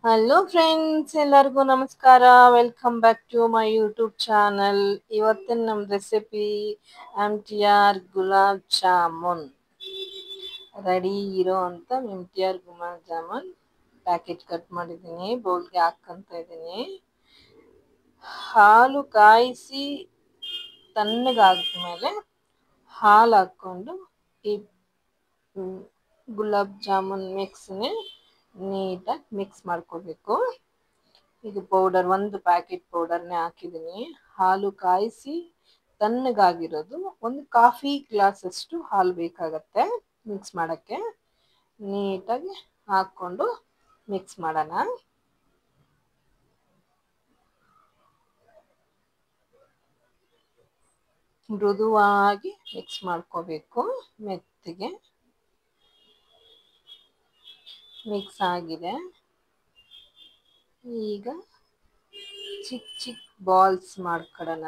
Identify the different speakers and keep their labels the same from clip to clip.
Speaker 1: Hello friends, ಎಲ್ಲರಿಗೂ ನಮಸ್ಕಾರ. Welcome back to my YouTube channel. ಇವತ್ತಿನ ನಮ್ಮ recipe MTR gulab jamun. Ready ಇರೋ ಅಂತ MTR gulab jamun packet cut ಮಾಡಿದ್ದೀನಿ, ಬೌಲ್ಗೆ ಹಾಕಂತ ಇದ್ದೀನಿ. ಹಾಲು ಕಾಯಿಸಿ ತಣ್ಣಗಾದ್ಮೇಲೆ ಹಾಲು ಹಾಕ್ಕೊಂಡು ಈ ಗುಲಾಬ್ ಜಾಮೂನ್ ಮಿಕ್ಸ್ನೇ ನೀಟಾಗಿ ಮಿಕ್ಸ್ ಮಾಡ್ಕೋಬೇಕು. ಇದು ಪೌಡರ್, ಒಂದು ಪ್ಯಾಕೆಟ್ ಪೌಡರ್ನೇ ಹಾಕಿದ್ದೀನಿ. ಹಾಲು ಕಾಯಿಸಿ ತಣ್ಣಗಾಗಿರೋದು, ಒಂದು ಕಾಫಿ ಗ್ಲಾಸ್ ಅಷ್ಟು ಹಾಲು ಬೇಕಾಗತ್ತೆ ಮಿಕ್ಸ್ ಮಾಡೋಕ್ಕೆ. ನೀಟಾಗಿ ಹಾಕ್ಕೊಂಡು ಮಿಕ್ಸ್ ಮಾಡೋಣ. ಮೃದುವಾಗಿ ಮಿಕ್ಸ್ ಮಾಡ್ಕೋಬೇಕು. ಮೆತ್ತಗೆ ಮಿಕ್ಸ್ ಆಗಿದೆ. ಈಗ ಚಿಕ್ಕ ಚಿಕ್ಕ ಬಾಲ್ಸ್ ಮಾಡ್ಕೊಳ್ಳೋಣ.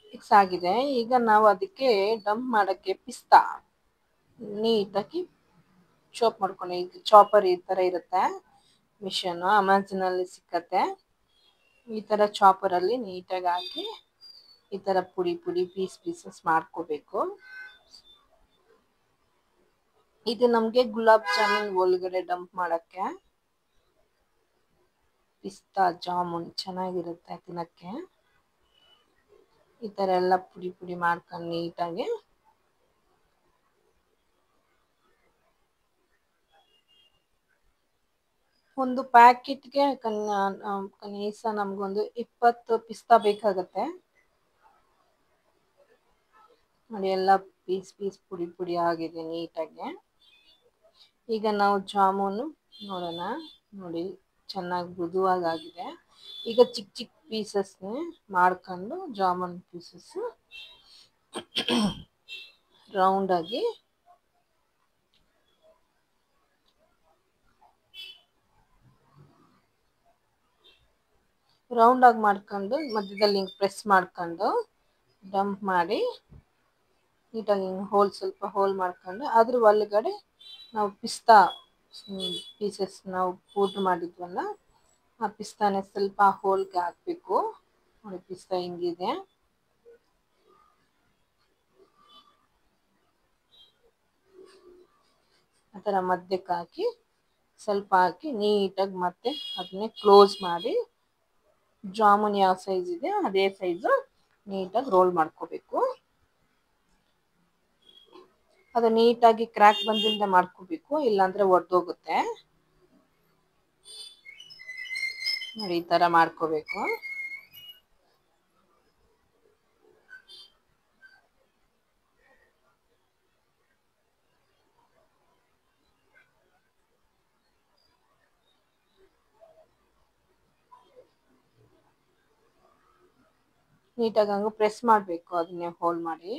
Speaker 1: ಮಿಕ್ಸ್ ಆಗಿದೆ. ಈಗ ನಾವು ಅದಕ್ಕೆ ಡಂಪ್ ಮಾಡೋಕ್ಕೆ ಪಿಸ್ತಾ ನೀಟಾಗಿ ಚಾಪ್ ಮಾಡ್ಕೊಂಡು, ಈಗ ಚಾಪರ್ ಈ ಥರ ಇರುತ್ತೆ ಮಿಷನ್ನು, ಅಮೆಝಾನಲ್ಲಿ ಸಿಕ್ಕತ್ತೆ. ಈ ಥರ ಚಾಪರಲ್ಲಿ ನೀಟಾಗಿ ಹಾಕಿ ಈ ಥರ ಪುಡಿ ಪೀಸಸ್ ಮಾಡ್ಕೋಬೇಕು. ಇದು ನಮಗೆ ಗುಲಾಬ್ ಜಾಮೂನ್ ಒಳಗಡೆ ಡಂಪ್ ಮಾಡೋಕ್ಕೆ. ಪಿಸ್ತಾ ಜಾಮೂನ್ ಚೆನ್ನಾಗಿರುತ್ತೆ ತಿನ್ನೋಕ್ಕೆ. ಈ ಥರ ಎಲ್ಲ ಪುಡಿ ಮಾಡ್ಕೊಂಡು ನೀಟಾಗಿ ಒಂದು ಪ್ಯಾಕೆಟ್ಗೆ ಕನೀಸ ನಮಗೊಂದು 20 ಪಿಸ್ತಾ ಬೇಕಾಗತ್ತೆ. ನೋಡಿ, ಎಲ್ಲ ಪೀಸ್ ಪುಡಿ ಆಗಿದೆ ನೀಟಾಗಿ. ಈಗ ನಾವು ಜಾಮೂನು ನೋಡೋಣ. ನೋಡಿ, ಚೆನ್ನಾಗಿ ಮೃದುವಾಗಿದೆ. ಈಗ ಚಿಕ್ಕ ಚಿಕ್ಕ ಪೀಸಸ್ನೇ ಮಾಡ್ಕೊಂಡು ಜಾಮೂನ್ ಪೀಸಸ್ ರೌಂಡಾಗಿ ಮಾಡ್ಕೊಂಡು ಮಧ್ಯದಲ್ಲಿ ಪ್ರೆಸ್ ಮಾಡ್ಕೊಂಡು ಡಂಪ್ ಮಾಡಿ ನೀಟಾಗಿ ಸ್ವಲ್ಪ ಹೋಲ್ ಮಾಡ್ಕೊಂಡು ಅದ್ರ ಒಳಗಡೆ ನಾವು ಪಿಸ್ತಾ ಪೀಸಸ್ ನಾವು ಪೌಡ್ರ್ ಮಾಡಿದ್ವಲ್ಲ, ಆ ಪಿಸ್ತಾನೆ ಸ್ವಲ್ಪ ಹೋಲ್ಗೆ ಹಾಕಬೇಕು. ನೋಡಿ, ಪಿಸ್ತಾ ಹಿಂಗಿದೆ. ಆ ಥರ ಮಧ್ಯಕ್ಕೆ ಹಾಕಿ ಸ್ವಲ್ಪ ಹಾಕಿ ನೀಟಾಗಿ ಮತ್ತೆ ಅದನ್ನೇ ಕ್ಲೋಸ್ ಮಾಡಿ ಜಾಮೂನ್ ಯಾವ ಸೈಜ್ ಇದೆ ಅದೇ ಸೈಜು ನೀಟಾಗಿ ರೋಲ್ ಮಾಡ್ಕೋಬೇಕು. ಅದು ನೀಟಾಗಿ ಕ್ರ್ಯಾಕ್ ಬಂದಿಲ್ಲದೆ ಮಾಡ್ಕೋಬೇಕು, ಇಲ್ಲಾಂದ್ರೆ ಒಡೆದೋಗುತ್ತೆ. ನೋಡಿ, ಈ ಥರ ಮಾಡ್ಕೋಬೇಕು. ನೀಟಾಗಿ ಹಂಗೆ ಪ್ರೆಸ್ ಮಾಡಬೇಕು, ಅದನ್ನೇ ಹೋಲ್ ಮಾಡಿ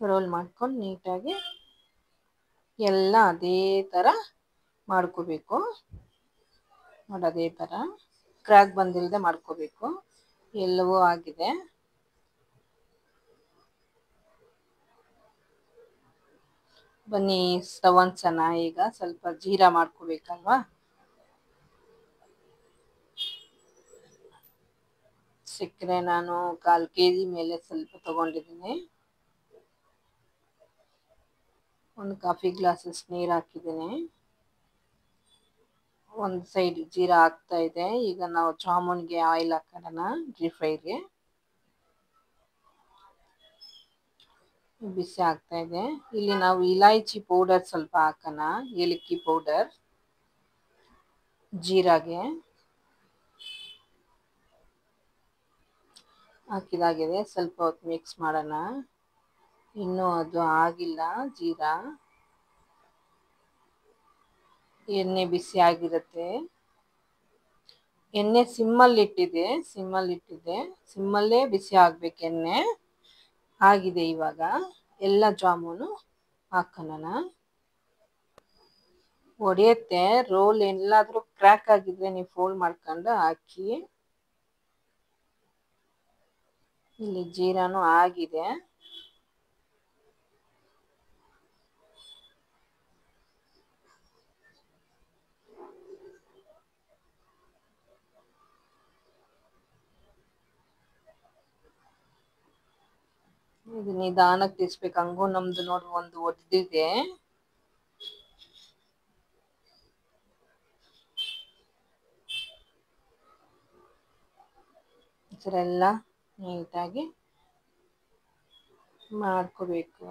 Speaker 1: ರೋಲ್ ಮಾಡ್ಕೊಂಡು ನೀಟಾಗಿ ಎಲ್ಲ ಅದೇ ಥರ ಮಾಡ್ಕೋಬೇಕು. ನೋಡಿ, ಅದೇ ಥರ ಕ್ರ್ಯಾಕ್ ಬಂದಿಲ್ಲದೆ ಮಾಡ್ಕೋಬೇಕು. ಎಲ್ಲವೂ ಆಗಿದೆ. ಬನ್ನಿ ಸ್ಟವ್ ಹಂಚೋಣ. ಈಗ ಸ್ವಲ್ಪ ಜೀರಾ ಮಾಡ್ಕೋಬೇಕಲ್ವಾ. ಸಕ್ಕರೆ ನಾನು 1/4 kg ಮೇಲೆ ಸ್ವಲ್ಪ ತಗೊಂಡಿದ್ದೀನಿ. ಒಂದು ಕಾಫಿ ಗ್ಲಾಸಸ್ ನೀರು ಹಾಕಿದ್ದೀನಿ. ಒಂದು ಸೈಡ್ ಜೀರಾ ಹಾಕ್ತಾ ಇದೆ. ಈಗ ನಾವು ಜಾಮೂನ್ಗೆ ಆಯಿಲ್ ಹಾಕೋಣ. ರಿಫೈನ್ಗೆ ಬಿಸಿ ಆಗ್ತಾ ಇದೆ. ಇಲ್ಲಿ ನಾವು ಇಲಾಯ್ಚಿ ಪೌಡರ್ ಸ್ವಲ್ಪ ಹಾಕೋಣ, ಏಲಕ್ಕಿ ಪೌಡರ್ ಜೀರಾಗೆ ಹಾಕಿದಾಗಿದೆ. ಸ್ವಲ್ಪ ಹೊತ್ತು ಮಿಕ್ಸ್ ಮಾಡೋಣ. ಇನ್ನೂ ಅದು ಆಗಿಲ್ಲ ಜೀರಾ. ಎಣ್ಣೆ ಬಿಸಿ ಆಗಿರುತ್ತೆ. ಎಣ್ಣೆ ಸಿಮ್ಮಲ್ಲಿಟ್ಟಿದ್ದೆ, ಸಿಮ್ಮಲ್ಲೇ ಬಿಸಿ ಆಗ್ಬೇಕು ಎಣ್ಣೆ. ಆಗಿದೆ. ಇವಾಗ ಎಲ್ಲ ಜಾಮೂನು ಹಾಕೋಣ. ಒಡೆಯುತ್ತೆ. ರೋಲ್ ಎಲ್ಲಾದ್ರೂ ಕ್ರ್ಯಾಕ್ ಆಗಿದ್ರೆ ನೀವು ಫೋಲ್ಡ್ ಮಾಡ್ಕೊಂಡು ಹಾಕಿ. ಇಲ್ಲಿ ಜೀರಾನು ಆಗಿದೆ. ಇದು ನಿಧಾನಕ್ಕೆ ತಿರ್ಸ್ಬೇಕು. ಹಂಗೂ ನಮ್ದು ನೋಡಿ ಒಂದು ಒಡ್ದಿದೆ. ಈ ಥರ ಎಲ್ಲ ನೀಟಾಗಿ ಮಾಡ್ಕೋಬೇಕು.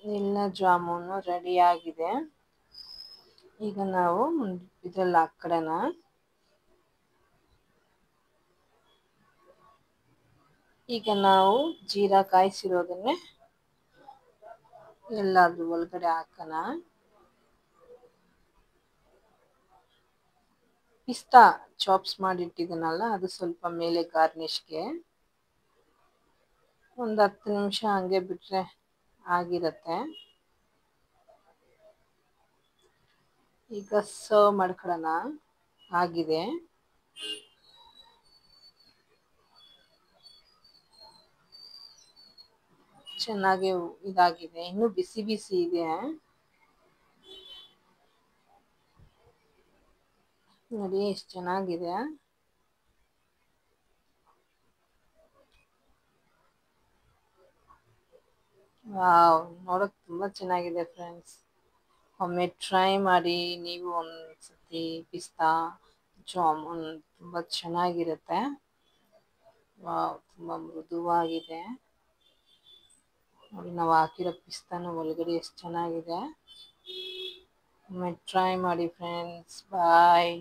Speaker 1: ಎಲ್ಲ ಜಾಮೂನು ರೆಡಿ ಆಗಿದೆ. ಈಗ ನಾವು ಇದ್ರಲ್ಲಿ ಹಾಕ್ಕೊಳ್ಳೋಣ. ಈಗ ನಾವು ಜೀರಾ ಕಾಯಿಸಿರೋದನ್ನೇ ಎಲ್ಲಾದ್ರೂ ಒಳಗಡೆ ಹಾಕೋಣ. ಪಿಸ್ತಾ ಚಾಪ್ಸ್ ಮಾಡಿಟ್ಟಿದ್ದೀನಲ್ಲ, ಅದು ಸ್ವಲ್ಪ ಮೇಲೆ ಗಾರ್ನಿಷ್ಗೆ. ಒಂದು 10 ನಿಮಿಷ ಹಂಗೆ ಬಿಟ್ರೆ ಆಗಿರತ್ತೆ. ಈಗ ಸರ್ವ್ ಮಾಡ್ಕೊಳ್ಳೋಣ. ಆಗಿದೆ. ಚೆನ್ನಾಗಿ ಇದಾಗಿದೆ. ಇನ್ನೂ ಬಿಸಿ ಬಿಸಿ ಇದೆ. ನೋಡಿ ಎಷ್ಟು ಚೆನ್ನಾಗಿದೆ. ವಾವ್, ನೋಡಕ್ ತುಂಬಾ ಚೆನ್ನಾಗಿದೆ ಫ್ರೆಂಡ್ಸ್. ಒಮ್ಮೆ ಟ್ರೈ ಮಾಡಿ ನೀವು ಒಂದ್ಸತಿ. ಪಿಸ್ತಾ ಜಾಮೂನ್ ತುಂಬ ಚೆನ್ನಾಗಿರುತ್ತೆ. ವಾವ್, ತುಂಬ ಮೃದುವಾಗಿದೆ. ನೋಡಿ, ನಾವು ಹಾಕಿರೋ ಪಿಸ್ತಾನು ಒಳಗಡೆ ಎಷ್ಟು ಚೆನ್ನಾಗಿದೆ. ಒಮ್ಮೆ ಟ್ರೈ ಮಾಡಿ ಫ್ರೆಂಡ್ಸ್. ಬಾಯ್.